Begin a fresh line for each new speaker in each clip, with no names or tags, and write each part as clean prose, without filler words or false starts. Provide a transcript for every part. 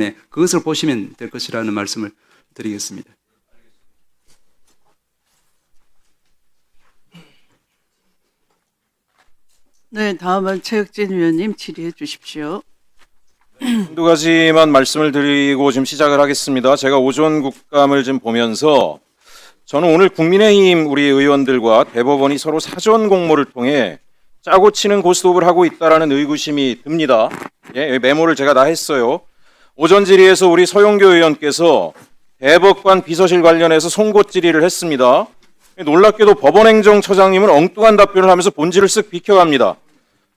네, 그것을 보시면 될 것이라는 말씀을 드리겠습니다.
네, 다음은 최혁진 의원님 질의해 주십시오.
한두 가지만 말씀을 드리고 지금 시작을 하겠습니다. 제가 오전 국감을 좀 보면서 저는 오늘 국민의힘 우리 의원들과 대법원이 서로 사전 공모를 통해 짜고 치는 고스톱을 하고 있다라는 의구심이 듭니다. 예, 메모를 제가 다 했어요. 오전 질의에서 우리 서영교 의원께서 대법관 비서실 관련해서 송곳 질의를 했습니다. 놀랍게도 법원행정처장님은 엉뚱한 답변을 하면서 본질을 쓱 비켜갑니다.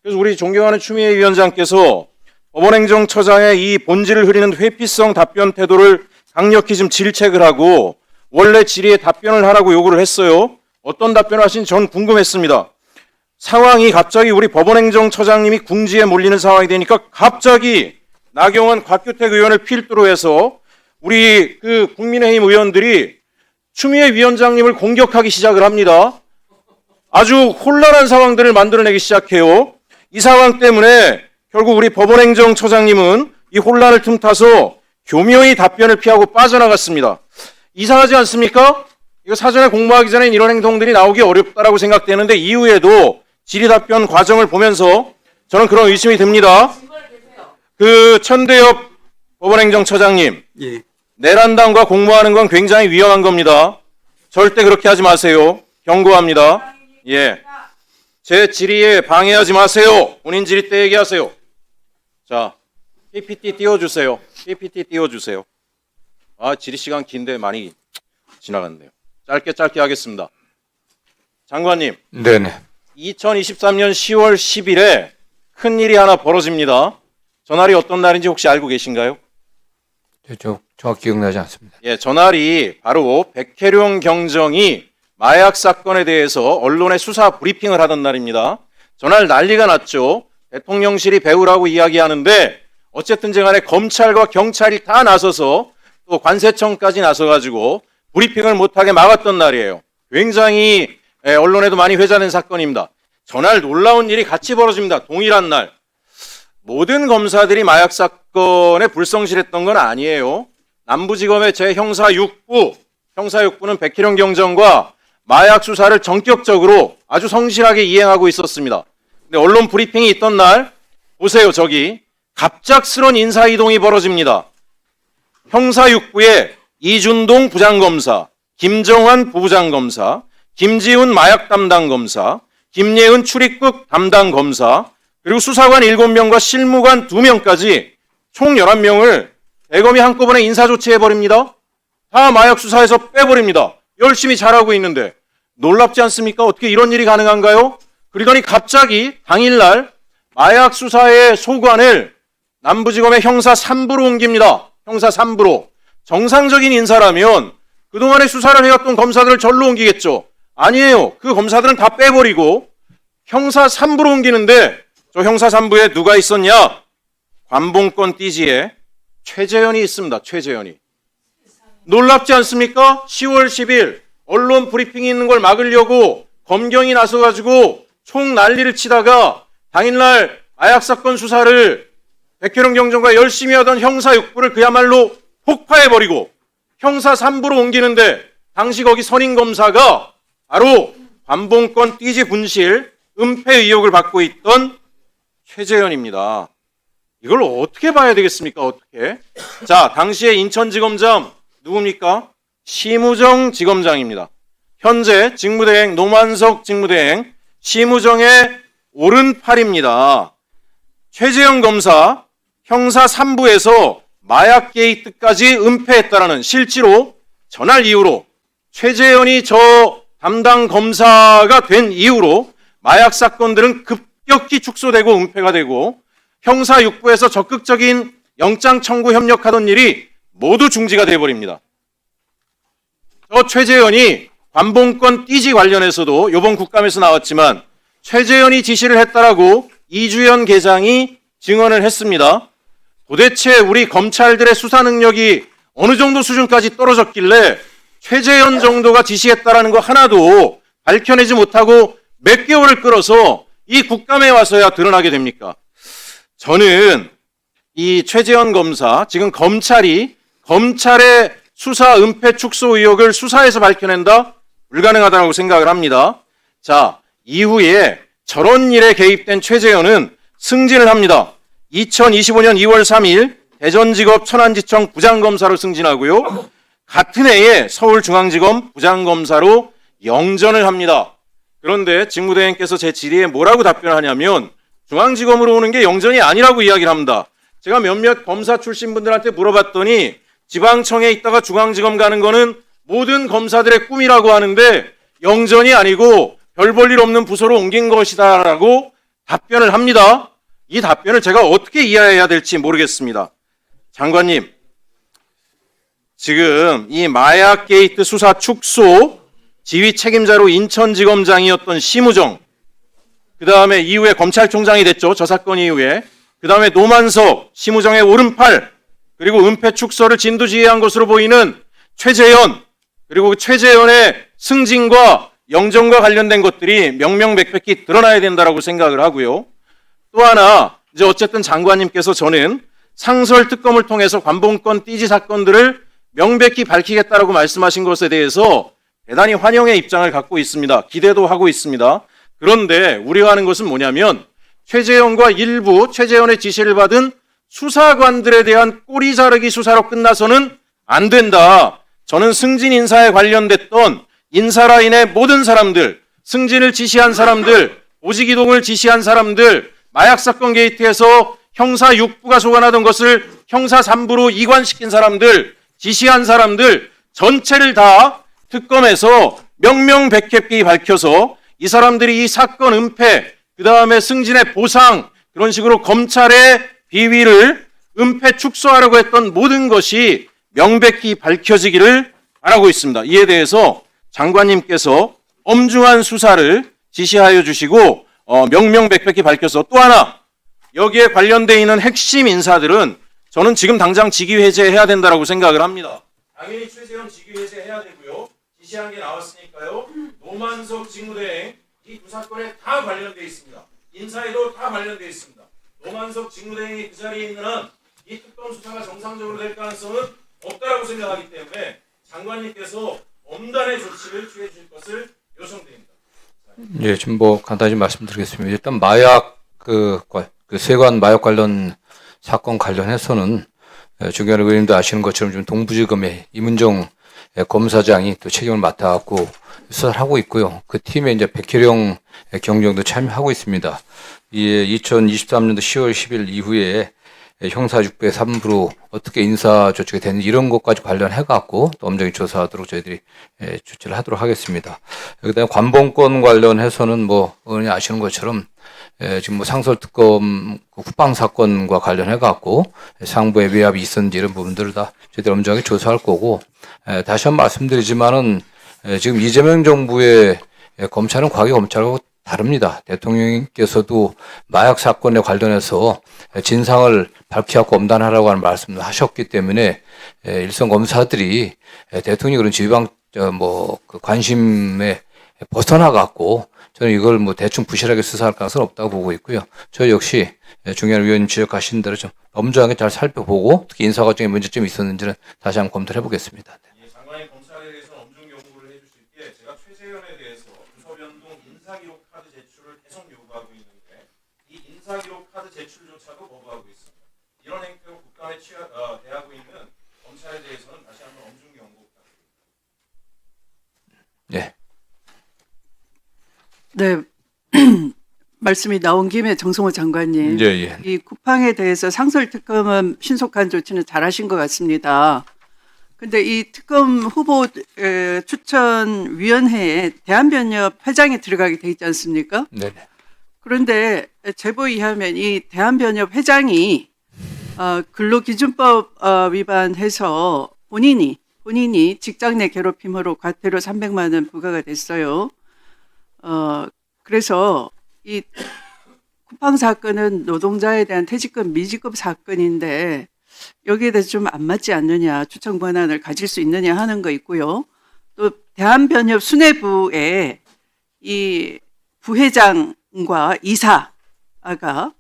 그래서 우리 존경하는 추미애 위원장께서 법원행정처장의 이 본질을 흐리는 회피성 답변 태도를 강력히 좀 질책을 하고 원래 질의에 답변을 하라고 요구를 했어요. 어떤 답변을 하신지 전 궁금했습니다. 상황이 갑자기 우리 법원행정처장님이 궁지에 몰리는 상황이 되니까 갑자기 나경원, 곽규택 의원을 필두로 해서 우리 그 국민의힘 의원들이 추미애 위원장님을 공격하기 시작을 합니다. 아주 혼란한 상황들을 만들어내기 시작해요. 이 상황 때문에 결국 우리 법원행정처장님은 이 혼란을 틈타서 교묘히 답변을 피하고 빠져나갔습니다. 이상하지 않습니까? 이거 사전에 공모하기 전에 이런 행동들이 나오기 어렵다라고 생각되는데 이후에도 질의 답변 과정을 보면서 저는 그런 의심이 듭니다. 그 천대엽 법원행정처장님,
예.
내란당과 공모하는 건 굉장히 위험한 겁니다. 절대 그렇게 하지 마세요. 경고합니다. 예. 제 질의에 방해하지 마세요. 본인 질의 때 얘기하세요. 자, PPT 띄워주세요. PPT 띄워주세요. 아, 질의 시간 긴데 많이 지나갔네요. 짧게 하겠습니다. 장관님.
네네.
2023년 10월 10일에 큰일이 하나 벌어집니다. 전날이 어떤 날인지 혹시 알고 계신가요?
저 정확히 기억나지 않습니다.
예, 전날이 바로 백혜룡 경정이 마약 사건에 대해서 언론에 수사 브리핑을 하던 날입니다. 전날 난리가 났죠. 대통령실이 배우라고 이야기하는데 어쨌든 간에 검찰과 경찰이 다 나서서 또 관세청까지 나서가지고 브리핑을 못하게 막았던 날이에요. 굉장히 언론에도 많이 회자된 사건입니다. 전날 놀라운 일이 같이 벌어집니다. 동일한 날. 모든 검사들이 마약 사건에 불성실했던 건 아니에요. 남부지검의 제형사 6부는 백혜룡 경정과 마약 수사를 전격적으로 아주 성실하게 이행하고 있었습니다. 근데 언론 브리핑이 있던 날 보세요. 저기 갑작스런 인사이동이 벌어집니다. 형사 6부에 이준동 부장검사, 김정환 부부장검사, 김지훈 마약 담당 검사, 김예은 출입국 담당 검사, 그리고 수사관 7명과 실무관 2명까지 총 11명을 대검이 한꺼번에 인사조치해버립니다. 다 마약 수사에서 빼버립니다. 열심히 잘하고 있는데 놀랍지 않습니까? 어떻게 이런 일이 가능한가요? 그러더니 갑자기 당일날 마약 수사의 소관을 남부지검의 형사 3부로 옮깁니다. 형사 3부로. 정상적인 인사라면 그동안에 수사를 해왔던 검사들을 절로 옮기겠죠. 아니에요. 그 검사들은 다 빼버리고 형사 3부로 옮기는데 저 형사 3부에 누가 있었냐? 관봉권 띠지에 최재현이 있습니다. 최재현이. 놀랍지 않습니까? 10월 10일 언론 브리핑이 있는 걸 막으려고 검경이 나서가지고 총 난리를 치다가 당일날 마약 사건 수사를 백혜룡 경정과 열심히 하던 형사 6부를 그야말로 폭파해버리고 형사 3부로 옮기는데 당시 거기 선임 검사가 바로 관봉권 띠지 분실 은폐 의혹을 받고 있던 최재현입니다. 이걸 어떻게 봐야 되겠습니까? 어떻게? 자, 당시에 인천지검장 누굽니까? 심우정 지검장입니다. 현재 직무대행 노만석 직무대행 심우정의 오른팔입니다. 최재형 검사 형사 3부에서 마약 게이트까지 은폐했다라는 실제로 전날 이후로 최재현이 저 담당 검사가 된 이후로 마약 사건들은 급격히 축소되고 은폐가 되고 형사 6부에서 적극적인 영장 청구 협력하던 일이 모두 중지가 되어버립니다. 저 최재현이 관봉권 띠지 관련해서도 이번 국감에서 나왔지만 최재현이 지시를 했다라고 이주연 계장이 증언을 했습니다. 도대체 우리 검찰들의 수사 능력이 어느 정도 수준까지 떨어졌길래 최재현 정도가 지시했다라는 거 하나도 밝혀내지 못하고 몇 개월을 끌어서 이 국감에 와서야 드러나게 됩니까? 저는 이 최재현 검사, 지금 검찰이 검찰의 수사 은폐 축소 의혹을 수사에서 밝혀낸다? 불가능하다고 생각을 합니다. 자, 이후에 저런 일에 개입된 최재현은 승진을 합니다. 2025년 2월 3일 대전지법 천안지청 부장검사로 승진하고요. 같은 해에 서울중앙지검 부장검사로 영전을 합니다. 그런데 직무대행께서 제 질의에 뭐라고 답변하냐면 중앙지검으로 오는 게 영전이 아니라고 이야기를 합니다. 제가 몇몇 검사 출신 분들한테 물어봤더니 지방청에 있다가 중앙지검 가는 거는 모든 검사들의 꿈이라고 하는데 영전이 아니고 별 볼 일 없는 부서로 옮긴 것이다라고 답변을 합니다. 이 답변을 제가 어떻게 이해해야 될지 모르겠습니다. 장관님, 지금 이 마약 게이트 수사 축소 지휘 책임자로 인천지검장이었던 심우정, 그 다음에 이후에 검찰총장이 됐죠. 저 사건 이후에. 그 다음에 노만석, 심우정의 오른팔, 그리고 은폐 축소를 진두지휘한 것으로 보이는 최재현, 그리고 최재현의 승진과 영전과 관련된 것들이 명명백백히 드러나야 된다라고 생각을 하고요. 또 하나, 이제 어쨌든 장관님께서 저는 상설특검을 통해서 관봉권 띠지 사건들을 명백히 밝히겠다라고 말씀하신 것에 대해서 대단히 환영의 입장을 갖고 있습니다. 기대도 하고 있습니다. 그런데 우려하는 것은 뭐냐면 최재현과 일부 최재현의 지시를 받은 수사관들에 대한 꼬리 자르기 수사로 끝나서는 안 된다. 저는 승진 인사에 관련됐던 인사라인의 모든 사람들, 승진을 지시한 사람들, 보직 이동을 지시한 사람들, 마약 사건 게이트에서 형사 6부가 소관하던 것을 형사 3부로 이관시킨 사람들, 지시한 사람들 전체를 다 특검에서 명명백백히 밝혀서 이 사람들이 이 사건 은폐, 그 다음에 승진의 보상, 그런 식으로 검찰의 비위를 은폐 축소하려고 했던 모든 것이 명백히 밝혀지기를 바라고 있습니다. 이에 대해서 장관님께서 엄중한 수사를 지시하여 주시고 명명백백히 밝혀서, 또 하나 여기에 관련되어 있는 핵심 인사들은 저는 지금 당장 직위 해제해야 된다고 생각을 합니다. 당연히 최재현 직위 해제해야 되고요. 지시한 게 나왔으니까요. 노만석 직무대행 이 두 사건에 다 관련되어 있습니다. 인사에도 다 관련되어 있습니다. 노만석 직무대행이 그 자리에 있는 한 이 특검 수사가 정상적으로 될 가능성은 없다라고 생각하기 때문에 장관님께서 엄단의 조치를 취해 주실 것을 요청드립니다.
예, 지금 간단히 말씀드리겠습니다. 일단 마약 그 세관 마약 관련 사건 관련해서는 중요한 의원님도 아시는 것처럼 지금 동부지검의 이문정 검사장이 또 책임을 맡아갖고 수사를 하고 있고요. 그 팀에 이제 백혜령 경정도 참여하고 있습니다. 이에 2023년도 10월 10일 이후에 형사 6배 3부로 어떻게 인사 조치가 되는지 이런 것까지 관련해갖고 또 엄정히 조사하도록 저희들이 조치를 하도록 하겠습니다. 그다음에 관봉권 관련해서는 의원이 아시는 것처럼 지금 상설특검 후방 사건과 관련해갖고 상부에 외압이 있었는지 이런 부분들을 다 저희들이 엄정하게 조사할 거고, 다시 한번 말씀드리지만은 지금 이재명 정부의 검찰은 과거 검찰하고 다릅니다. 대통령께서도 마약 사건에 관련해서 진상을 밝히고 엄단하라고 하는 말씀을 하셨기 때문에 일선 검사들이 대통령이 그런 지휘방 그 관심에 벗어나 갖고 저는 이걸 대충 부실하게 수사할 가능성은 없다고 보고 있고요. 저 역시 중요한 위원님 지적하신 대로 좀 엄정하게 잘 살펴보고 특히 인사 과정에 문제점이 있었는지는 다시 한번 검토를 해보겠습니다.
장관이 검찰에 대해서 엄중 요구를 해주실 게, 제가 최재현에 대해서 부서 변동 인사기록 카드 제출을 계속 요구하고 있는데 이 인사기록 카드 제출조차도 거부하고 있습니다. 이런 행태로 국감에 대하고 있는 검찰에 대해서는 다시 한번 엄중 경고 부탁드립니다.
네.
네. 말씀이 나온 김에 정성호 장관님,
예.
이 쿠팡에 대해서 상설특검은 신속한 조치는 잘하신 것 같습니다. 근데 이 특검 후보 추천위원회에 대한변협 회장이 들어가게 돼 있지 않습니까?
네.
그런데 제보에 의하면 이 대한변협 회장이 근로기준법 위반해서 본인이 직장 내 괴롭힘으로 과태료 300만 원 부과가 됐어요. 그래서 이 쿠팡 사건은 노동자에 대한 퇴직금 미지급 사건인데 여기에 대해서 좀 안 맞지 않느냐, 추천 권한을 가질 수 있느냐 하는 거 있고요. 또 대한변협 수뇌부에 이 부회장과 이사가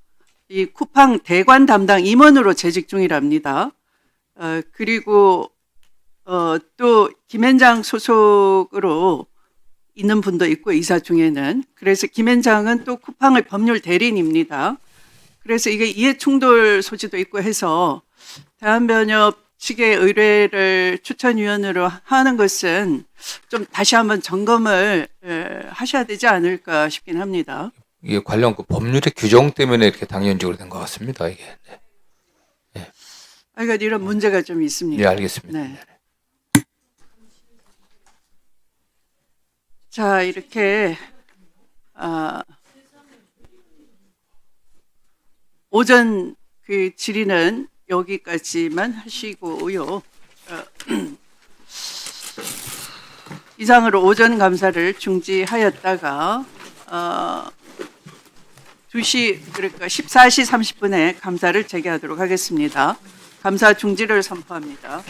이 쿠팡 대관 담당 임원으로 재직 중이랍니다. 그리고 또 김현장 소속으로 있는 분도 있고 이사 중에는. 그래서 김현장은 또 쿠팡의 법률 대리인입니다. 그래서 이게 이해충돌 소지도 있고 해서 대한변협 측의 의뢰를 추천위원으로 하는 것은 좀 다시 한번 점검을 하셔야 되지 않을까 싶긴 합니다.
이게 관련 그 법률의 규정 때문에 이렇게 당연적으로 된 것 같습니다. 이게. 네.
그러니까 이런 문제가 좀 있습니다.
네, 알겠습니다.
네. 자, 이렇게 오전 그 질의는 여기까지만 하시고요. 이상으로 오전 감사를 중지하였다가 2시 그러니까 14시 30분에 감사를 재개하도록 하겠습니다. 감사 중지를 선포합니다.